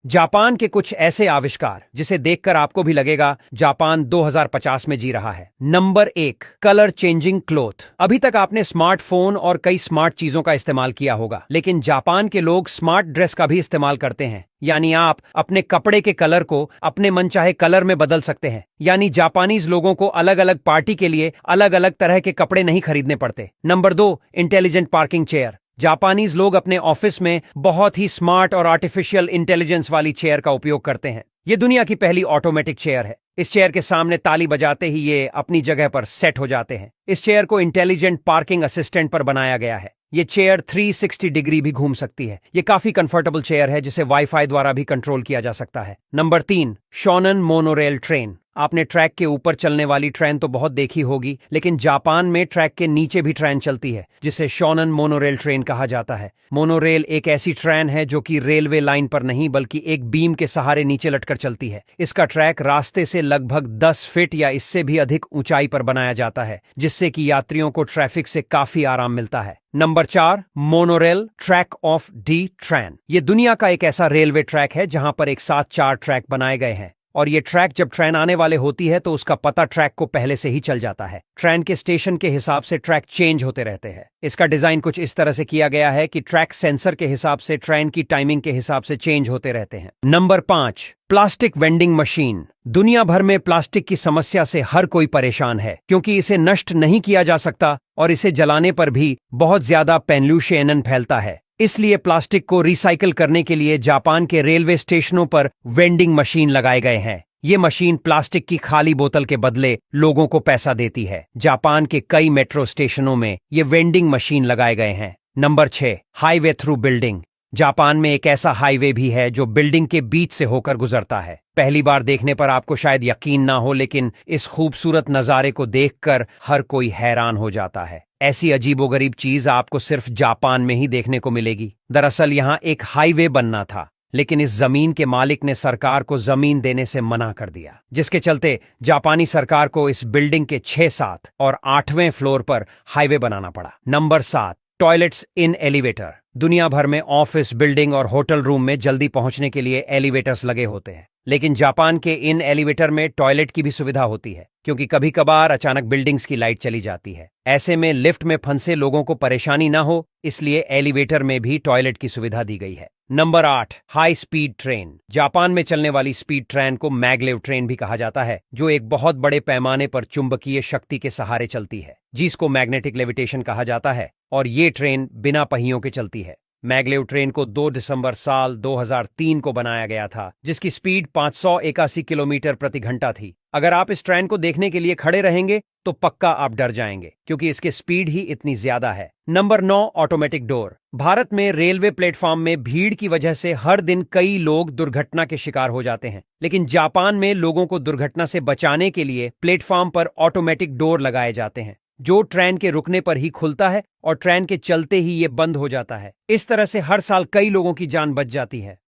Japan के कुछ ऐसे आविष्कार जिसे देखकर आपको भी लगेगा जापान 2050 में जी रहा है। Number 1, colour changing cloth. अभी तक आपने स्मार्टफोन और कई स्मार्ट चीजों का इस्तेमाल किया होगा, लेकिन जापान के लोग स्मार्ट ड्रेस का भी इस्तेमाल करते हैं। यानी आप अपने कपड़े के कलर को अपने मनचाहे कलर में बदल सकते हैं। यानी जापानीज लोगों को अलग अलग पार्टी के लिए अलग अलग तरह के कपड़े नहीं खरीदने पड़ते। Number 2, intelligent parking chair. Japanese लोग अपने ऑफिस में बहुत ही स्मार्ट और आर्टिफिशियल इंटेलिजेंस वाली चेयर का उपयोग करते हैं। ये दुनिया की पहली ऑटोमेटिक चेयर है। इस चेयर के सामने ताली बजाते ही ये अपनी जगह पर सेट हो जाते हैं। इस चेयर को इंटेलिजेंट पार्किंग असिस्टेंट पर बनाया गया है। ये चेयर 360 डिग्री भी घूम सकती है। ये काफी कंफर्टेबल चेयर है जिसे वाईफाई द्वारा भी कंट्रोल किया जा सकता है। Number 3, shonen monorail train. आपने ट्रैक के ऊपर चलने वाली ट्रेन तो बहुत देखी होगी, लेकिन जापान में ट्रैक के नीचे भी ट्रेन चलती है जिसे शोनन मोनोरेल ट्रेन कहा जाता है। मोनोरेल एक ऐसी ट्रेन है जो कि रेलवे लाइन पर नहीं बल्कि एक बीम के सहारे नीचे लटकर चलती है। इसका ट्रैक रास्ते से लगभग 10 फीट या इससे भी अधिक ऊंचाई पर बनाया जाता है, जिससे कि यात्रियों को ट्रैफिक से काफी आराम मिलता है। Number 4, monorail track of D train. ये दुनिया का एक ऐसा रेलवे ट्रैक है जहां पर एक साथ 4 ट्रैक बनाए गए हैं, और ये ट्रैक जब ट्रेन आने वाले होती है तो उसका पता ट्रैक को पहले से ही चल जाता है। ट्रेन के स्टेशन के हिसाब से ट्रैक चेंज होते रहते हैं। इसका डिजाइन कुछ इस तरह से किया गया है कि ट्रैक सेंसर के हिसाब से ट्रेन की टाइमिंग के हिसाब से चेंज होते रहते हैं। Number 5, plastic vending machine. दुनिया भर में प्लास्टिक की समस्या से हर कोई परेशान है, क्योंकि इसे नष्ट नहीं किया जा सकता और इसे जलाने पर भी बहुत ज्यादा पॉल्यूशन फैलता है। इसलिए प्लास्टिक को रिसाइकिल करने के लिए जापान के रेलवे स्टेशनों पर वेंडिंग मशीन लगाए गए हैं। ये मशीन प्लास्टिक की खाली बोतल के बदले लोगों को पैसा देती है। जापान के कई मेट्रो स्टेशनों में ये वेंडिंग मशीन लगाए गए हैं। Number 6, highway through building. Japan में एक ऐसा हाईवे भी है जो बिल्डिंग के बीच से होकर गुजरता है। पहली बार देखने पर आपको शायद यकीन ना हो, लेकिन इस खूबसूरत नज़ारे को देखकर हर कोई हैरान हो जाता है। ऐसी अजीबोगरीब चीज आपको सिर्फ जापान में ही देखने को मिलेगी। दरअसल यहाँ एक हाईवे बनना था, लेकिन इस जमीन के मालिक ने सरकार को जमीन देने से मना कर दिया, जिसके चलते जापानी सरकार को इस बिल्डिंग के 6, 7 और 8वें फ्लोर पर हाईवे बनाना पड़ा। नंबर 7, टॉयलेट्स इन एलिवेटर। दुनिया भर में ऑफिस, बिल्डिंग और होटल रूम में जल्दी पहुंचने के लिए एलिवेटर्स लगे होते हैं, लेकिन जापान के इन एलिवेटर में टॉयलेट की भी सुविधा होती है, क्योंकि कभी कभार अचानक बिल्डिंग्स की लाइट चली जाती है। ऐसे में लिफ्ट में फंसे लोगों को परेशानी ना हो, इसलिए एलिवेटर में भी टॉयलेट की सुविधा दी गई है। Number 8, high speed train. Japan में चलने वाली स्पीड ट्रेन को मैगलेव ट्रेन भी कहा जाता है, जो एक बहुत बड़े पैमाने पर चुंबकीय शक्ति के सहारे चलती है, जिसको मैग्नेटिक लेविटेशन कहा जाता है, और ये ट्रेन बिना पहियों के चलती है। मैगलेव ट्रेन को 2 दिसंबर साल 2003 को बनाया गया था, जिसकी स्पीड 581 किलोमीटर प्रति घंटा थी। अगर आप इस ट्रेन को देखने के लिए खड़े रहेंगे तो पक्का आप डर जाएंगे, क्योंकि इसकी स्पीड ही इतनी ज्यादा है। Number 9, automatic door. भारत में रेलवे प्लेटफॉर्म में भीड़ की वजह से हर दिन कई लोग दुर्घटना के शिकार हो जाते हैं, लेकिन जापान में लोगों को दुर्घटना से बचाने के लिए प्लेटफॉर्म पर ऑटोमेटिक डोर लगाए जाते हैं, जो ट्रेन के रुकने पर ही खुलता है और ट्रेन के चलते ही ये बंद हो जाता है। इस तरह से हर साल कई लोगों की जान बच जाती है।